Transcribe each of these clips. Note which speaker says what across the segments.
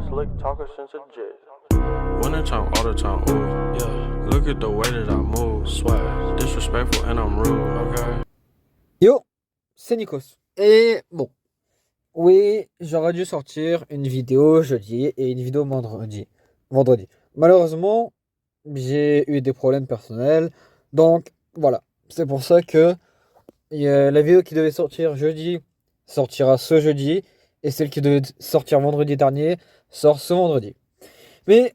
Speaker 1: slick talker since a jet. Winter time, all the time, ooh, yeah. Look at the way that I move, swag. Disrespectful and I'm rude, okay?
Speaker 2: Yo, c'est Nikos. Et bon, oui, j'aurais dû sortir une vidéo jeudi et une vidéo vendredi. Malheureusement, j'ai eu des problèmes personnels. Donc voilà, c'est pour ça que la vidéo qui devait sortir jeudi sortira ce jeudi. Et celle qui devait sortir vendredi dernier sort ce vendredi. Mais,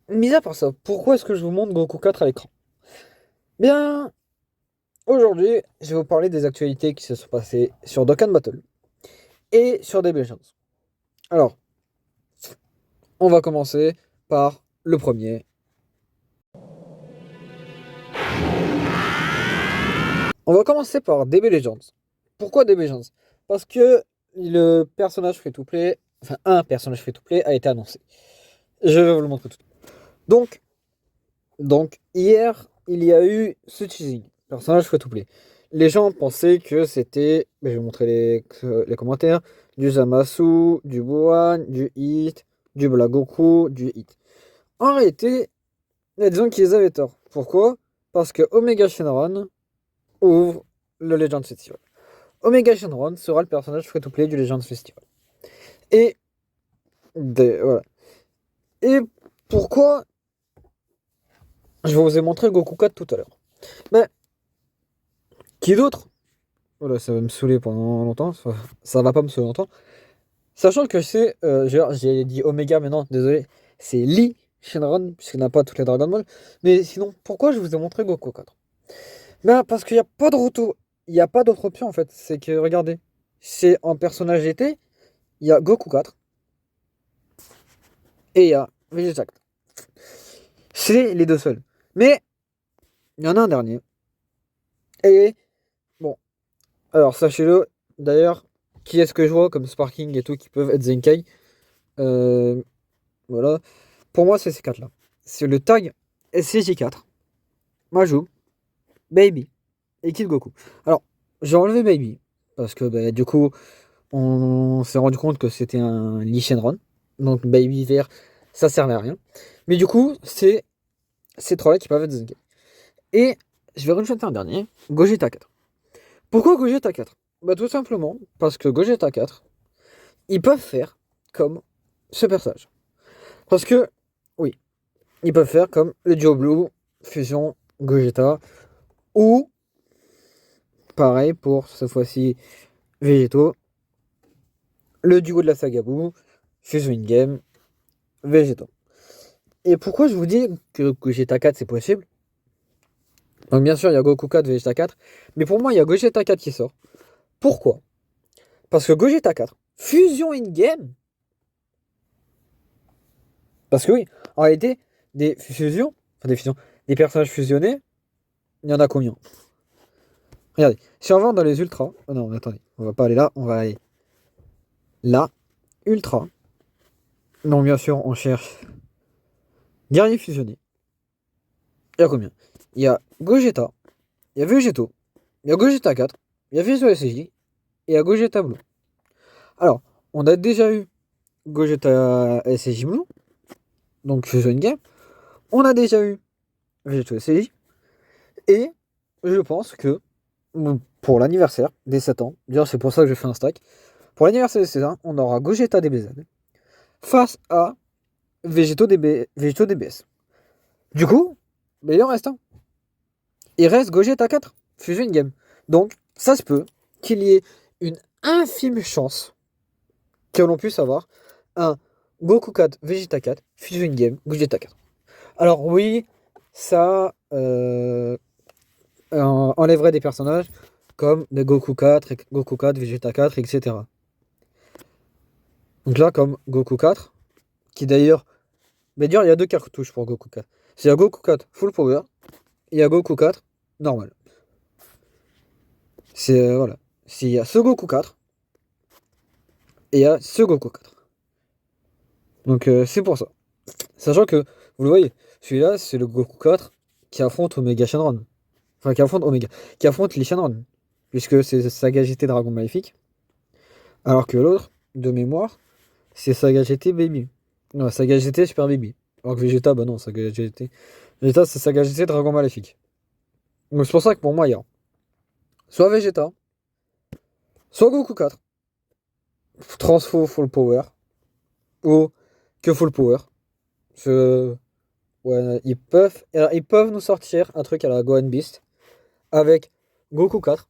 Speaker 2: mis à part ça, pourquoi est-ce que je vous montre Goku 4 à l'écran? Bien, aujourd'hui, je vais vous parler des actualités qui se sont passées sur Dokkan Battle et sur DB Legends. Alors, on va commencer par le premier. On va commencer par DB Legends. Pourquoi DB Legends? Parce que le personnage free-to-play, enfin un personnage free-to-play a été annoncé. Je vais vous le montrer tout de suite. Donc hier, il y a eu ce teasing, personnage free-to-play. Les gens pensaient que c'était, je vais vous montrer les commentaires, du Zamasu, du Boan, du Hit, du Blagoku, du Hit. En réalité, il y a des gens qui les avaient tort. Pourquoi? Parce que Omega Shenron ouvre le Legends Festival. Omega Shenron sera le personnage free-to-play du Legends Festival. Et voilà. Et pourquoi je vous ai montré Goku 4 tout à l'heure? Mais qui d'autre? Voilà, ça va me saouler pendant longtemps. Ça va pas me saouler longtemps. Sachant que c'est, j'ai dit Omega, mais non, désolé, c'est Lee Shenron, puisqu'il n'a pas toutes les Dragon Ball. Mais sinon, pourquoi je vous ai montré Goku 4? Ben, parce qu'il n'y a pas de retour, il n'y a pas d'autre option en fait. C'est que, regardez, c'est en personnage GT, il y a Goku 4 et il y a Vegeta 4. C'est les deux seuls. Mais, il y en a un dernier. Et, bon, alors sachez-le, d'ailleurs, qui est-ce que je vois comme Sparking et tout qui peuvent être Zenkai? Voilà. Pour moi, c'est ces quatre-là. C'est le tag SCJ4, Majou, Baby et Kid Goku. Alors, j'ai enlevé Baby parce que bah, du coup, on s'est rendu compte que c'était un Lee Shenron. Donc Baby vert, ça servait à rien. Mais du coup, c'est ces trois-là qui peuvent être Zenkai. Et je vais rajouter un dernier, Gogeta 4. Pourquoi Gogeta 4? Bah tout simplement parce que Gogeta 4, ils peuvent faire comme ce personnage. Parce que, oui, ils peuvent faire comme le Duo Blue, Fusion, Gogeta, ou, pareil pour cette fois-ci, Végétaux, le duo de la saga Buu, Fusion In-Game, Végétaux. Et pourquoi je vous dis que Gogeta 4 c'est possible? Donc bien sûr, il y a Goku 4, Vegeta 4, mais pour moi, il y a Gogeta 4 qui sort. Pourquoi? Parce que Gogeta 4, Fusion In-Game. Parce que oui, en réalité, des personnages fusionnés, il y en a combien? Regardez, si on va dans les ultras, oh non, attendez, on va pas aller là, on va aller là, ultra. Donc bien sûr, on cherche guerrier fusionné. Il y a combien? Il y a Gogeta, il y a Végétaux, il y a Gogeta 4, il y a Visual SJ, et il y a Gogeta Blue. Alors, on a déjà eu Gogeta SJ Blue, donc Fusion Game. On a déjà eu Végétaux SJ, et je pense que pour l'anniversaire des 7 ans, d'ailleurs c'est pour ça que je fais un stack, pour l'anniversaire des 7 ans, on aura Gogeta DBZ face à Végétaux DBS. Du coup, mais il en reste un. Il reste Gogeta 4, Fusion Game. Donc, ça se peut qu'il y ait une infime chance que l'on puisse avoir un Goku 4, Vegeta 4, Fusion Game, Gogeta 4. Alors oui, ça enlèverait des personnages comme des Goku 4, Vegeta 4, etc. Donc là, comme Goku 4, qui d'ailleurs... Mais d'ailleurs, il y a deux cartouches pour Goku 4. Il y a Goku 4 Full Power, et il y a Goku 4 normal. C'est voilà. Il y a ce Goku 4, et il y a ce Goku 4. Donc c'est pour ça. Sachant que, vous le voyez, celui-là, c'est le Goku 4 qui affronte Omega Shenron. Enfin, qui affronte Omega. Qui affronte Lee Shenron. Puisque c'est Saga GT Dragon Maléfique. Alors que l'autre, de mémoire, c'est Saga GT Baby. Non, Saga GT Super Baby. Alors que Vegeta, bah non, Saga GT. Vegeta, c'est Saga GT Dragon Maléfique. Donc c'est pour ça que pour moi, il y a soit Vegeta, soit Goku 4, Transfo Full Power, ou que Full Power. Ouais, ils peuvent nous sortir un truc à la Gohan Beast avec Goku 4.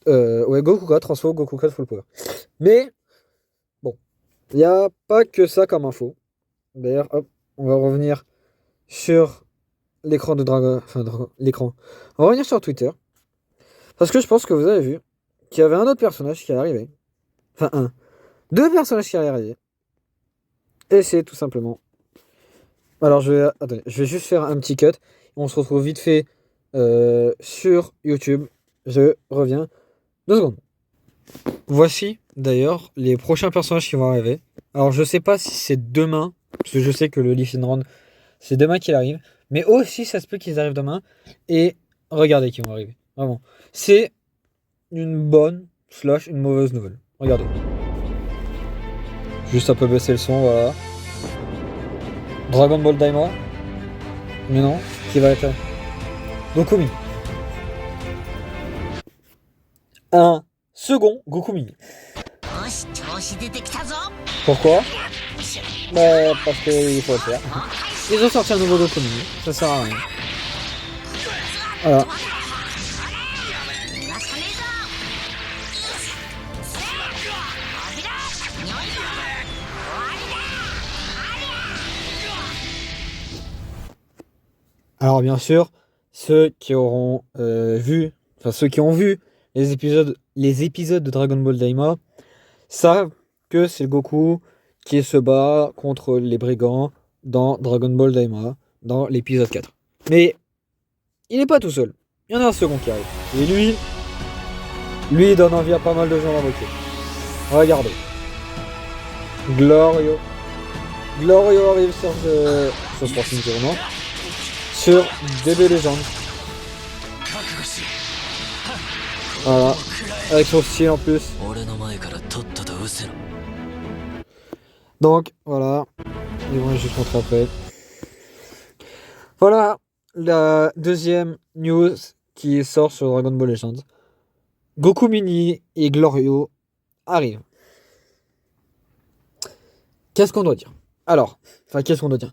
Speaker 2: Ouais, Goku 4, Transfo, Goku 4 Full Power. Mais, bon, il n'y a pas que ça comme info. D'ailleurs, hop, on va revenir sur l'écran de Dragon. Enfin, l'écran. On va revenir sur Twitter. Parce que je pense que vous avez vu qu'il y avait un autre personnage qui est arrivé. Enfin, deux personnages qui est arrivé. Et c'est tout simplement. Alors, attendez, je vais juste faire un petit cut. On se retrouve vite fait sur YouTube. Je reviens 2 secondes. Voici d'ailleurs les prochains personnages qui vont arriver. Alors, je sais pas si c'est demain. Parce que je sais que le Leaf Run, c'est demain qu'il arrive. Mais aussi, ça se peut qu'ils arrivent demain. Et regardez qui vont arriver. Vraiment. C'est une bonne / une mauvaise nouvelle. Regardez. Juste un peu baisser le son, voilà. Dragon Ball Daima. Mais non, qui va être Goku Mini. Un second Goku Mini. Pourquoi? Bah, parce qu'il faut le faire. Ils ont sorti un nouveau Goku Mini, ça sert à rien. Voilà. Alors bien sûr, ceux qui auront ceux qui ont vu les épisodes de Dragon Ball Daima savent que c'est le Goku qui se bat contre les brigands dans Dragon Ball Daima, dans l'épisode 4. Mais il n'est pas tout seul. Il y en a un second qui arrive. Et lui il donne envie à pas mal de gens d'invoquer. Regardez. Glorio arrive sur ce Sporting Tournament. Sur DB Legends. Voilà. Avec son style en plus. Donc, voilà. Ils vont juste montrer après. Voilà la deuxième news qui sort sur Dragon Ball Legends. Goku Mini et Glorio arrivent. Qu'est-ce qu'on doit dire? Qu'est-ce qu'on doit dire?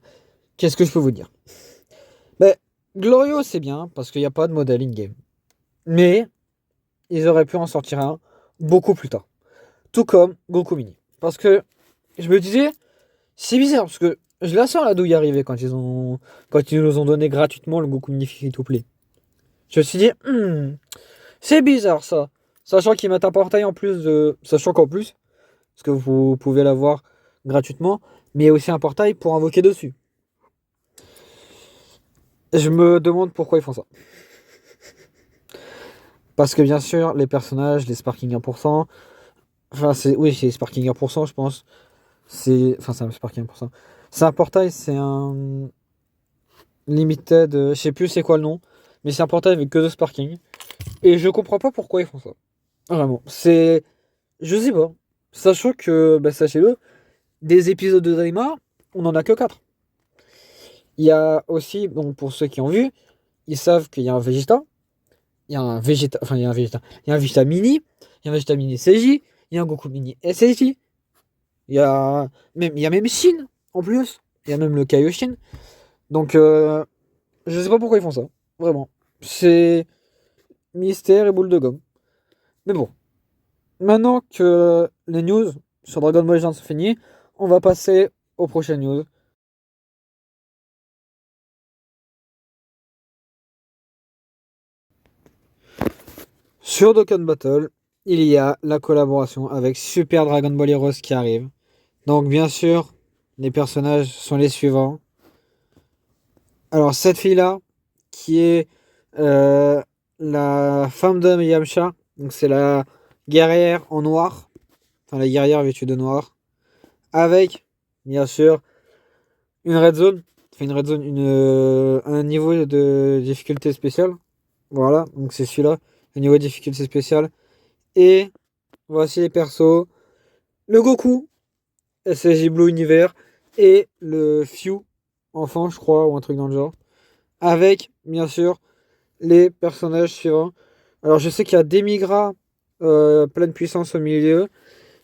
Speaker 2: Qu'est-ce que je peux vous dire? Glorio, c'est bien, parce qu'il n'y a pas de modèle in-game. Mais, ils auraient pu en sortir un beaucoup plus tard. Tout comme Goku Mini. Parce que, je me disais, c'est bizarre, parce que je la sens la douille arriver quand ils nous ont donné gratuitement le Goku Mini Free to Play. Je me suis dit, c'est bizarre ça. Sachant qu'ils mettent un portail en plus de. Sachant qu'en plus, parce que vous pouvez l'avoir gratuitement, mais il y a aussi un portail pour invoquer dessus. Je me demande pourquoi ils font ça. Parce que bien sûr, les personnages, les Sparking 1%. C'est Sparking 1%, je pense. C'est un Sparking 1%. C'est un portail, c'est un Limited. Je sais plus c'est quoi le nom. Mais c'est un portail avec que de Sparking. Et je comprends pas pourquoi ils font ça. Vraiment. Je sais pas. Sachant que, sachez-le, des épisodes de Daima, on en a que 4. Il y a aussi, donc pour ceux qui ont vu, ils savent qu'il y a un Vegeta. Il y a un Vegeta Mini. Il y a un Vegeta Mini CJ. Il y a un Goku Mini SSJ. Il y a même Shin en plus. Il y a même le Kaioshin. Donc, je sais pas pourquoi ils font ça. Vraiment. C'est mystère et boule de gomme. Mais bon. Maintenant que les news sur Dragon Ball Legends sont finies, on va passer aux prochaines news. Sur Dokkan Battle, il y a la collaboration avec Super Dragon Ball Heroes qui arrive. Donc bien sûr, les personnages sont les suivants. Alors cette fille-là, qui est la femme d'homme Yamcha, donc c'est la guerrière en noir, enfin la guerrière vêtue de noir, avec bien sûr une red zone, un niveau de difficulté spéciale. Voilà, donc c'est celui-là. Le niveau de difficulté spéciale. Et voici les persos. Le Goku SSJ Blue Univers et le Few enfant, je crois, ou un truc dans le genre. Avec, bien sûr, les personnages suivants. Alors, je sais qu'il y a Demigra, pleine puissance au milieu.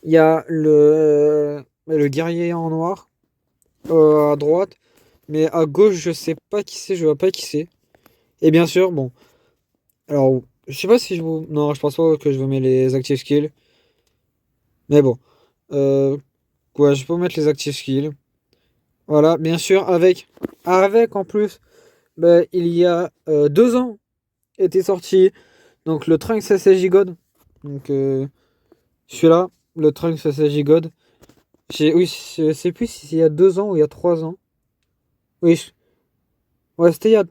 Speaker 2: Il y a le guerrier en noir à droite. Mais à gauche, je sais pas qui c'est, je vois pas qui c'est. Et bien sûr, bon. Alors, je sais pas si je vous. Non, je pense pas que je vous mets les active skills. Mais bon. Euh, ouais, je peux mettre les active skills. Voilà, bien sûr, avec en plus, ben, il y a 2 ans était sorti donc le Trunks SSJ God. Donc celui-là, le Trunks SSJ God. Oui, je sais plus si c'est il y a 2 ans ou il y a 3 ans. Oui, ouais, c'était il y a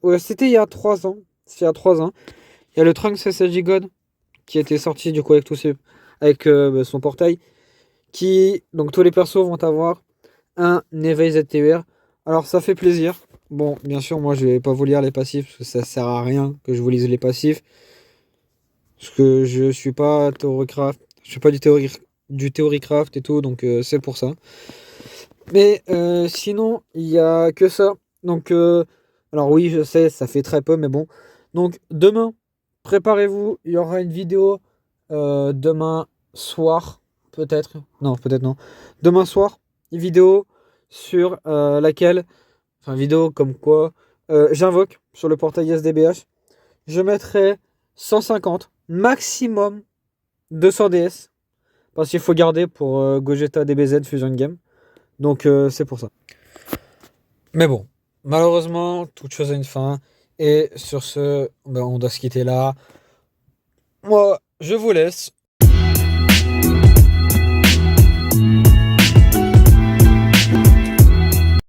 Speaker 2: ouais, c'était il y a 3 ans. C'est il y a 3 ans. Il y a le Trunks SSJ God qui était sorti du coup avec avec ben, son portail. Donc tous les persos vont avoir un éveil ZTUR. Alors ça fait plaisir. Bon, bien sûr, moi je vais pas vous lire les passifs parce que ça sert à rien que je vous lise les passifs. Parce que je suis pas Theorycraft, je suis pas du Theorycraft et tout, donc c'est pour ça. Mais sinon, il y a que ça. Donc, alors oui, je sais, ça fait très peu, mais bon. Donc demain, préparez-vous, il y aura une vidéo demain soir, peut-être. Non, peut-être non. Demain soir, une vidéo sur laquelle, enfin vidéo comme quoi, j'invoque sur le portail SDBH. Je mettrai 150, maximum 200 DS. Parce qu'il faut garder pour Gogeta DBZ Fusion Game. Donc c'est pour ça. Mais bon, malheureusement, toute chose a une fin. Et sur ce, ben, on doit se quitter là. Moi, je vous laisse.